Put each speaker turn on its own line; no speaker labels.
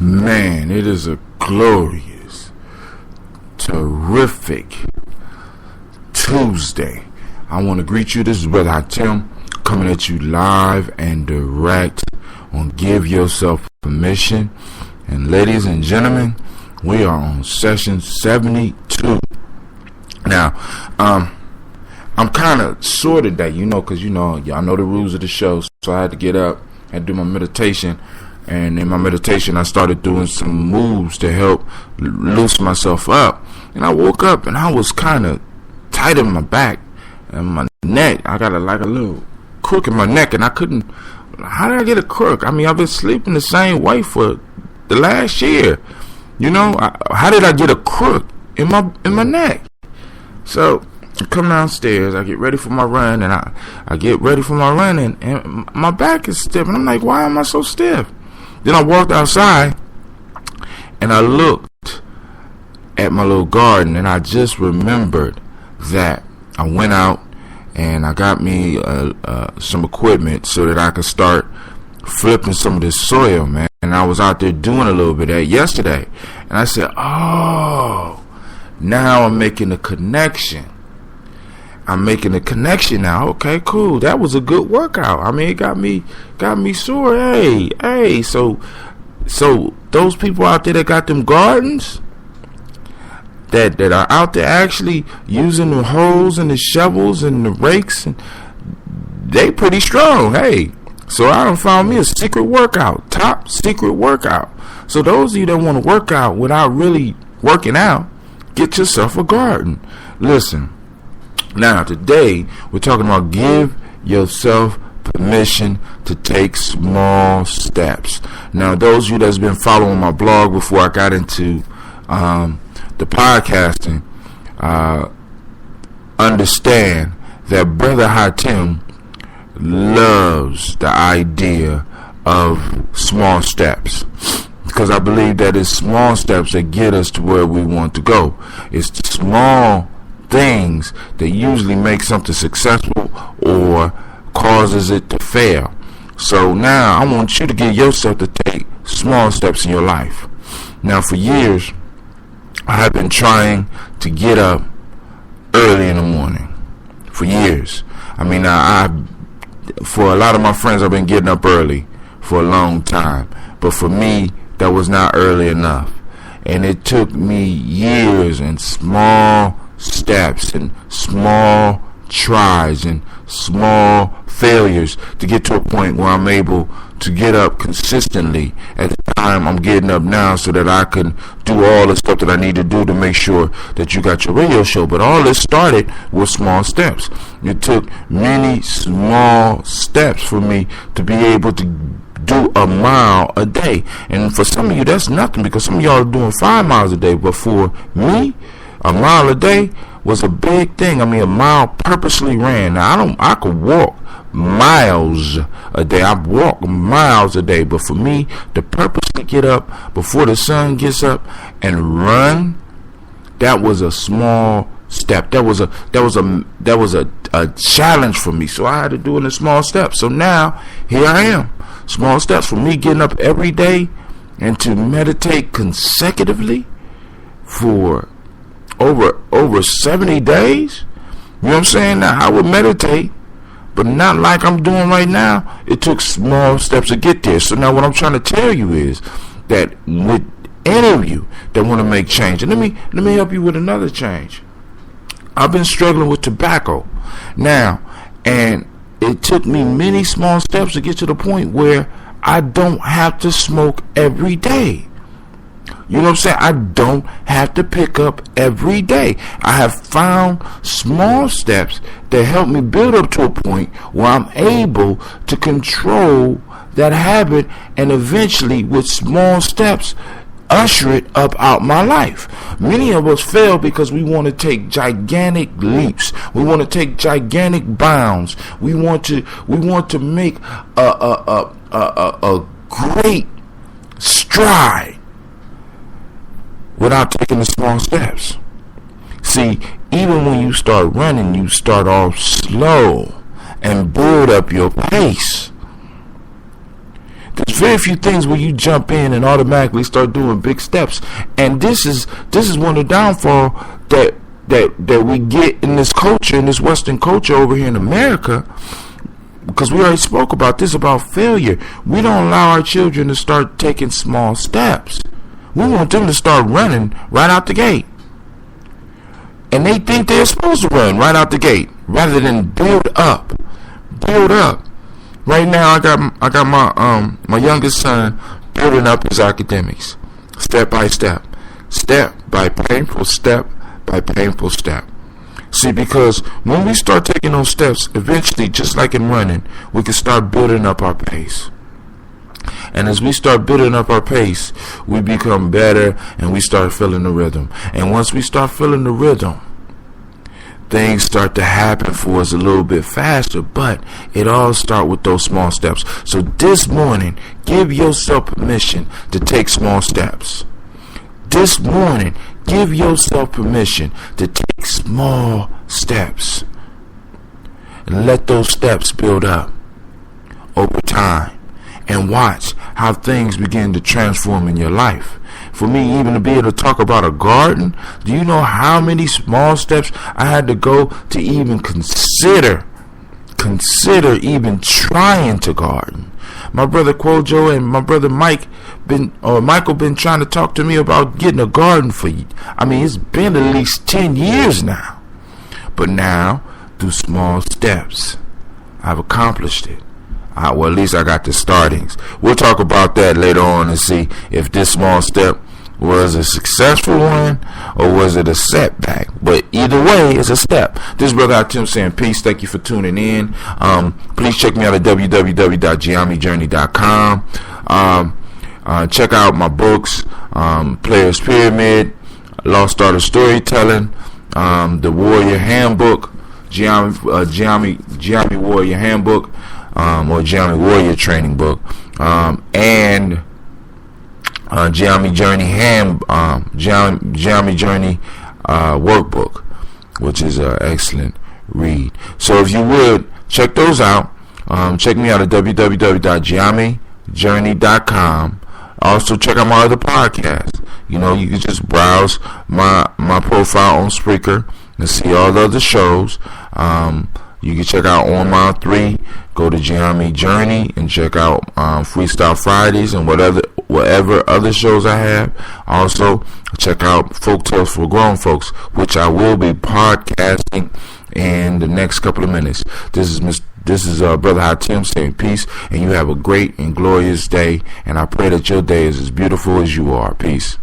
Man, it is a glorious, terrific Tuesday. I want to greet you. This is Brother Tim coming at you live and direct on Give Yourself Permission. And ladies and gentlemen, we are on session 72. Now, I'm kind of sort of that, because, y'all know the rules of the show. So I had to get up and do my meditation. And in my meditation, I started doing some moves to help loosen myself up. And I woke up and I was kind of tight in my back and my neck. I got a little crook in my neck, and I couldn't. How did I get a crook? I mean, I've been sleeping the same way for the last year. How did I get a crook in my neck? So I come downstairs, I get ready for my run, and I get ready for my run, and my back is stiff. And I'm like, why am I so stiff? Then I walked outside and I looked at my little garden, and I just remembered that I went out and I got me some equipment so that I could start flipping some of this soil, man. And I was out there doing a little bit of that yesterday. And I said, oh, now I'm making a connection. I'm making a connection now. Okay, cool. That was a good workout. I mean, it got me sore. Hey. So those people out there that got them gardens, that are out there actually using the hoes and the shovels and the rakes, and they pretty strong. Hey, so I done found me a secret workout, top secret workout. So those of you that want to work out without really working out, get yourself a garden. Listen. Now, today, we're talking about give yourself permission to take small steps. Now, those of you that's been following my blog before I got into the podcasting, understand that Brother Tim loves the idea of small steps. Because I believe that it's small steps that get us to where we want to go. It's the small things that usually make something successful or causes it to fail. So now I want you to get yourself to take small steps in your life. Now, for years, I have been trying to get up early in the morning. For years. I mean, for a lot of my friends, I've been getting up early for a long time. But for me, that was not early enough. And it took me years and small steps and small tries and small failures to get to a point where I'm able to get up consistently at the time I'm getting up now, so that I can do all the stuff that I need to do to make sure that you got your radio show. But all this started with small steps. It took many small steps for me to be able to do a mile a day. And for some of you, that's nothing, because some of y'all are doing 5 miles a day. But for me, a mile a day was a big thing. I mean, a mile purposely ran. Now, I could walk miles a day. I walk miles a day. But for me, to purposely get up before the sun gets up and run, that was a small step. That was a challenge for me. So I had to do it in small steps. So now, here I am. Small steps for me getting up every day and to meditate consecutively for over 70 days. You know what I'm saying? Now, I would meditate, but not like I'm doing right now. It took small steps to get there. So now what I'm trying to tell you is that with any of you that want to make change, and let me help you with another change. I've been struggling with tobacco now, and it took me many small steps to get to the point where I don't have to smoke every day. You know what I'm saying? I don't have to pick up every day. I have found small steps that help me build up to a point where I'm able to control that habit, and eventually, with small steps, usher it up out my life. Many of us fail because we want to take gigantic leaps. We want to take gigantic bounds. We want to make a great stride without taking the small steps. See, even when you start running, you start off slow and build up your pace. There's very few things where you jump in and automatically start doing big steps. And this is one of the downfall that we get in this culture, in this Western culture over here in America, because we already spoke about this, about failure. We don't allow our children to start taking small steps. We want them to start running right out the gate. And they think they're supposed to run right out the gate rather than build up. Build up. Right now I got my youngest son building up his academics. Step by step. Step by painful step by painful step. See, because when we start taking those steps, eventually, just like in running, we can start building up our pace. And as we start building up our pace, we become better and we start feeling the rhythm. And once we start feeling the rhythm, things start to happen for us a little bit faster, but it all starts with those small steps. So this morning, give yourself permission to take small steps. This morning, give yourself permission to take small steps. And let those steps build up over time. And watch how things begin to transform in your life. For me, even to be able to talk about a garden, do you know how many small steps I had to go to even consider even trying to garden? My brother Quojo and my brother Michael been trying to talk to me about getting a garden for you. I mean, it's been at least 10 years now. But now, through small steps, I've accomplished it. Well, at least I got the startings. We'll talk about that later on and see if this small step was a successful one or was it a setback. But either way, it's a step. This is Brother Tim saying peace. Thank you for tuning in. Please check me out at www.giammijourney.com. Check out my books, Player's Pyramid, Lost Art of Storytelling, The Warrior Handbook, Giammi Warrior Handbook, or Giammi Warrior Training Book, and Giammi Journey Giammi Journey Workbook, which is an excellent read. So if you would check those out, check me out at www.giammijourney.com. Also check out my other podcasts. You know, you can just browse my profile on Spreaker and see all the other shows. You can check out On Mile 3, go to Giammi Journey, and check out Freestyle Fridays and whatever other shows I have. Also, check out Folk Tales for Grown Folks, which I will be podcasting in the next couple of minutes. This is Brother Tim saying peace, and you have a great and glorious day, and I pray that your day is as beautiful as you are. Peace.